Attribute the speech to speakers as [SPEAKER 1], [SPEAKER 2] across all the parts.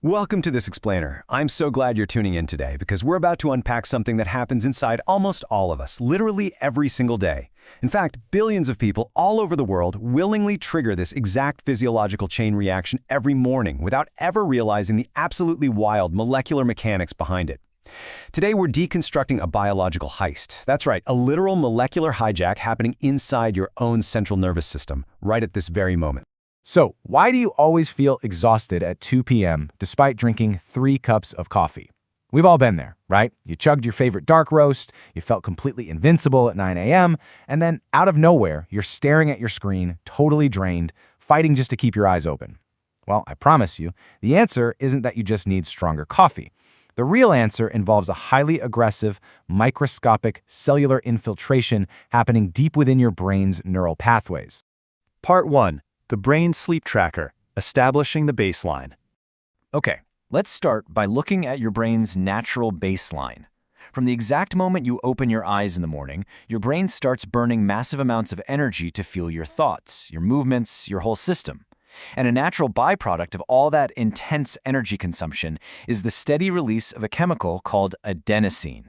[SPEAKER 1] Welcome to This Explainer. I'm so glad you're tuning in today because we're about to unpack something that happens inside almost all of us, literally every single day. In fact, billions of people all over the world willingly trigger this exact physiological chain reaction every morning without ever realizing the absolutely wild molecular mechanics behind it. Today, we're deconstructing a biological heist. That's right, a literal molecular hijack happening inside your own central nervous system, right at this very moment.
[SPEAKER 2] So, why do you always feel exhausted at 2 p.m. despite drinking 3 cups of coffee? We've all been there, right? You chugged your favorite dark roast, you felt completely invincible at 9 a.m., and then out of nowhere, you're staring at your screen, totally drained, fighting just to keep your eyes open. Well, I promise you, the answer isn't that you just need stronger coffee. The real answer involves a highly aggressive, microscopic cellular infiltration happening deep within your brain's neural pathways.
[SPEAKER 3] Part 1. The Brain Sleep Tracker, Establishing the Baseline.
[SPEAKER 4] Okay, let's start by looking at your brain's natural baseline. From the exact moment you open your eyes in the morning, your brain starts burning massive amounts of energy to fuel your thoughts, your movements, your whole system. And a natural byproduct of all that intense energy consumption is the steady release of a chemical called adenosine.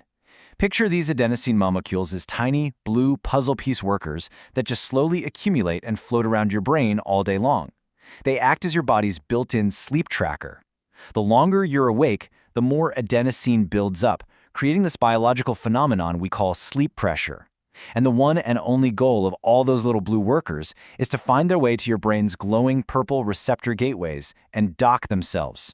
[SPEAKER 4] Picture these adenosine molecules as tiny, blue puzzle piece workers that just slowly accumulate and float around your brain all day long. They act as your body's built-in sleep tracker. The longer you're awake, the more adenosine builds up, creating this biological phenomenon we call sleep pressure. And the one and only goal of all those little blue workers is to find their way to your brain's glowing purple receptor gateways and dock themselves.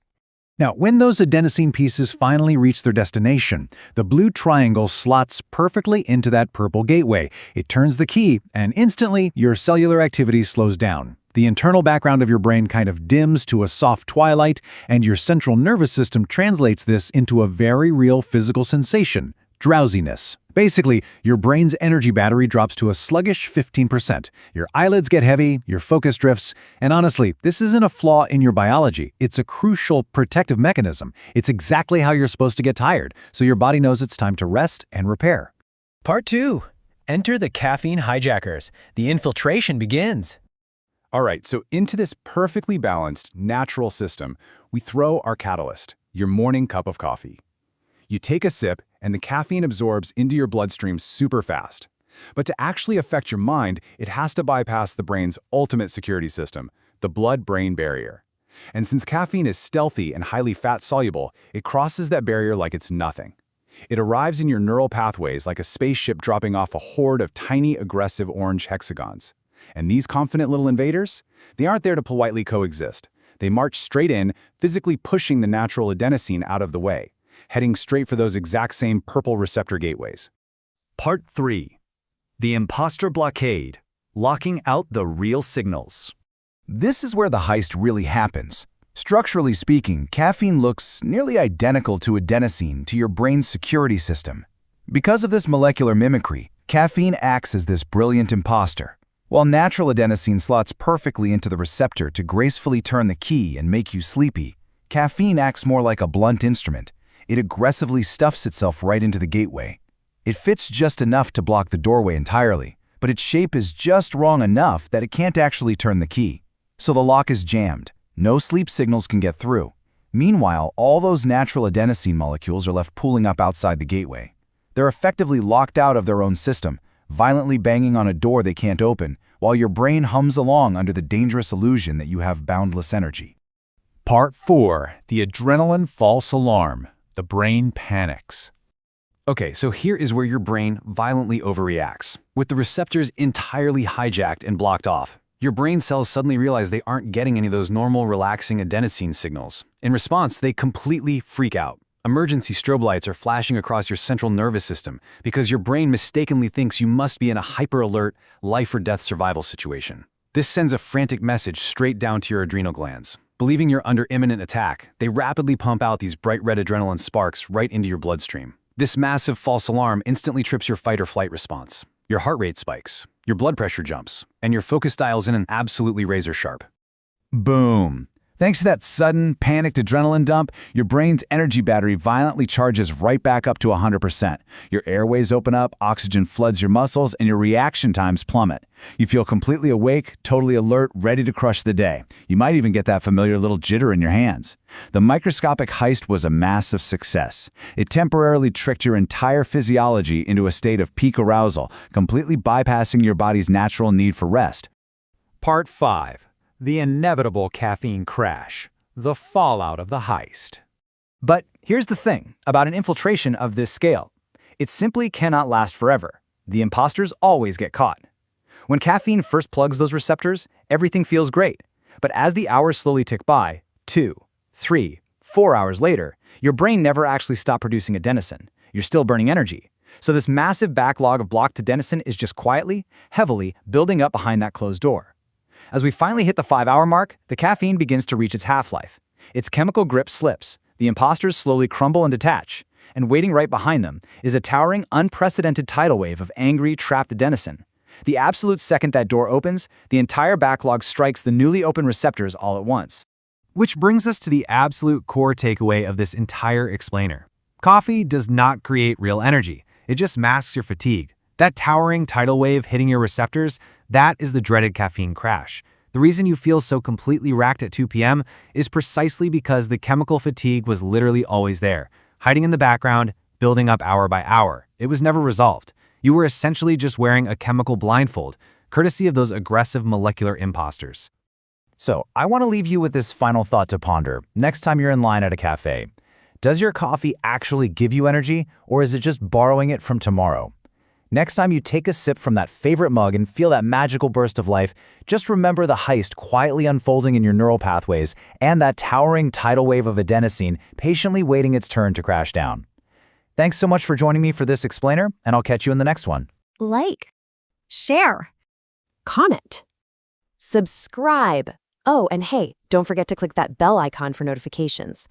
[SPEAKER 5] Now, when those adenosine pieces finally reach their destination, the blue triangle slots perfectly into that purple gateway. It turns the key, and instantly, your cellular activity slows down. The internal background of your brain kind of dims to a soft twilight, and your central nervous system translates this into a very real physical sensation: drowsiness. Basically, your brain's energy battery drops to a sluggish 15%. Your eyelids get heavy, your focus drifts, and honestly, this isn't a flaw in your biology. It's a crucial protective mechanism. It's exactly how you're supposed to get tired, so your body knows it's time to rest and repair.
[SPEAKER 6] Part 2. Enter the caffeine hijackers. The infiltration begins.
[SPEAKER 2] All right, so into this perfectly balanced, natural system, we throw our catalyst, your morning cup of coffee. You take a sip, and the caffeine absorbs into your bloodstream super fast. But to actually affect your mind, it has to bypass the brain's ultimate security system, the blood-brain barrier. And since caffeine is stealthy and highly fat-soluble, it crosses that barrier like it's nothing. It arrives in your neural pathways like a spaceship dropping off a horde of tiny, aggressive orange hexagons. And these confident little invaders? They aren't there to politely coexist. They march straight in, physically pushing the natural adenosine out of the way, heading straight for those exact same purple receptor gateways.
[SPEAKER 3] Part 3. The Imposter Blockade, Locking Out the Real Signals.
[SPEAKER 7] This is where the heist really happens. Structurally speaking, caffeine looks nearly identical to adenosine to your brain's security system. Because of this molecular mimicry, caffeine acts as this brilliant imposter. While natural adenosine slots perfectly into the receptor to gracefully turn the key and make you sleepy, caffeine acts more like a blunt instrument. It aggressively stuffs itself right into the gateway. It fits just enough to block the doorway entirely, but its shape is just wrong enough that it can't actually turn the key. So the lock is jammed. No sleep signals can get through. Meanwhile, all those natural adenosine molecules are left pooling up outside the gateway. They're effectively locked out of their own system, violently banging on a door they can't open, while your brain hums along under the dangerous illusion that you have boundless energy.
[SPEAKER 5] Part 4. The adrenaline false alarm. The brain panics.
[SPEAKER 1] Okay, so here is where your brain violently overreacts. With the receptors entirely hijacked and blocked off, your brain cells suddenly realize they aren't getting any of those normal, relaxing adenosine signals. In response, they completely freak out. Emergency strobe lights are flashing across your central nervous system because your brain mistakenly thinks you must be in a hyper-alert, life-or-death survival situation. This sends a frantic message straight down to your adrenal glands. Believing you're under imminent attack, they rapidly pump out these bright red adrenaline sparks right into your bloodstream. This massive false alarm instantly trips your fight-or-flight response. Your heart rate spikes, your blood pressure jumps, and your focus dials in an absolutely razor-sharp.
[SPEAKER 7] Boom! Thanks to that sudden, panicked adrenaline dump, your brain's energy battery violently charges right back up to 100%. Your airways open up, oxygen floods your muscles, and your reaction times plummet. You feel completely awake, totally alert, ready to crush the day. You might even get that familiar little jitter in your hands. The microscopic heist was a massive success. It temporarily tricked your entire physiology into a state of peak arousal, completely bypassing your body's natural need for rest.
[SPEAKER 2] Part 5. The inevitable caffeine crash. The fallout of the heist.
[SPEAKER 4] But here's the thing about an infiltration of this scale. It simply cannot last forever. The imposters always get caught. When caffeine first plugs those receptors, everything feels great. But as the hours slowly tick by, 2, 3, 4 hours later, your brain never actually stopped producing adenosine. You're still burning energy. So this massive backlog of blocked adenosine is just quietly, heavily building up behind that closed door. As we finally hit the 5-hour mark, the caffeine begins to reach its half-life. Its chemical grip slips, the imposters slowly crumble and detach, and waiting right behind them is a towering, unprecedented tidal wave of angry, trapped adenosine. The absolute second that door opens, the entire backlog strikes the newly opened receptors all at once.
[SPEAKER 5] Which brings us to the absolute core takeaway of this entire explainer. Coffee does not create real energy. It just masks your fatigue. That towering tidal wave hitting your receptors, that is the dreaded caffeine crash. The reason you feel so completely racked at 2 p.m. is precisely because the chemical fatigue was literally always there, hiding in the background, building up hour by hour. It was never resolved. You were essentially just wearing a chemical blindfold, courtesy of those aggressive molecular imposters.
[SPEAKER 4] So, I want to leave you with this final thought to ponder next time you're in line at a cafe. Does your coffee actually give you energy, or is it just borrowing it from tomorrow? Next time you take a sip from that favorite mug and feel that magical burst of life, just remember the heist quietly unfolding in your neural pathways and that towering tidal wave of adenosine patiently waiting its turn to crash down. Thanks so much for joining me for this explainer, and I'll catch you in the next one.
[SPEAKER 8] Like, share, comment, subscribe. Oh, and hey, don't forget to click that bell icon for notifications.